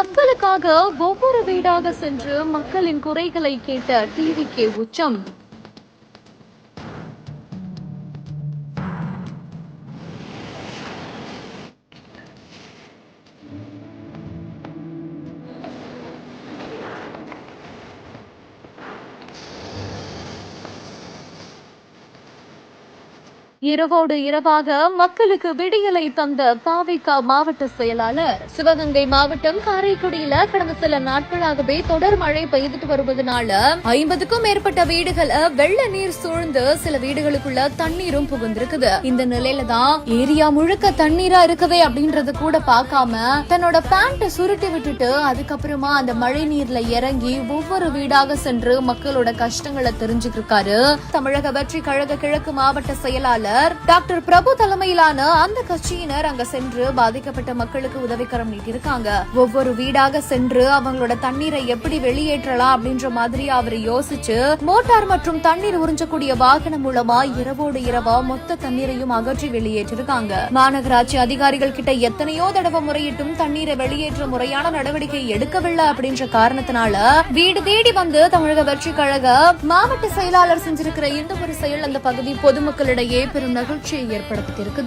மக்களுக்காக ஒவ்வொரு வீடாக சென்று மக்களின் குறைகளை கேட்ட டிவிகே உச்சம். இரவோடு இரவாக மக்களுக்கு விடியலை தந்த தாவேக மாவட்ட செயலாளர். சிவகங்கை மாவட்டம் காரைக்குடியில கடந்த சில நாட்களாகவே தொடர் மழை பெய்துட்டு வருவதனால 50க்கும் மேற்பட்ட வீடுகளை வெள்ள நீர் சூழ்ந்து சில வீடுகளுக்குள்ள தண்ணீரும் புகுந்திருக்குது. இந்த நிலையில தான் ஏரியா முழுக்க தண்ணீரா இருக்கவே அப்படின்றது கூட பார்க்காம தன்னோட பேண்ட சுருட்டி விட்டுட்டு அதுக்கப்புறமா அந்த மழை நீர்ல இறங்கி ஒவ்வொரு வீடாக சென்று மக்களோட கஷ்டங்களை தெரிஞ்சுக்கிருக்காரு தமிழக வெற்றி கழக கிழக்கு மாவட்ட செயலாளர் டாக்டர் பிரபு தலைமையிலான அந்த கட்சியினர் அங்க சென்று பாதிக்கப்பட்ட மக்களுக்கு உதவிக்கரம் நீட்டிருக்காங்க. ஒவ்வொரு வீடாக சென்று அவங்களோட தண்ணீரை எப்படி வெளியேற்றலாம் அப்படின்ற மாதிரி அவர் யோசிச்சு மோட்டார் மற்றும் தண்ணீர் உறிஞ்சக்கூடிய வாகனம் மூலமா இரவோடு இரவா மொத்த தண்ணீரையும் அகற்றி வெளியேற்றிருக்காங்க. மாநகராட்சி அதிகாரிகள் கிட்ட எத்தனையோ தடவை முறையிட்டும் தண்ணீரை வெளியேற்ற முறையான நடவடிக்கை எடுக்கவில்லை அப்படின்ற காரணத்தினால வீடு தேடி வந்து தமிழக வெற்றி கழக மாவட்ட செயலாளர் செஞ்சிருக்கிற இந்த ஒரு செயல் அந்த பகுதி பொதுமக்களிடையே பெரும் நகழ்ச்சியை ஏற்படுத்தியிருக்குது.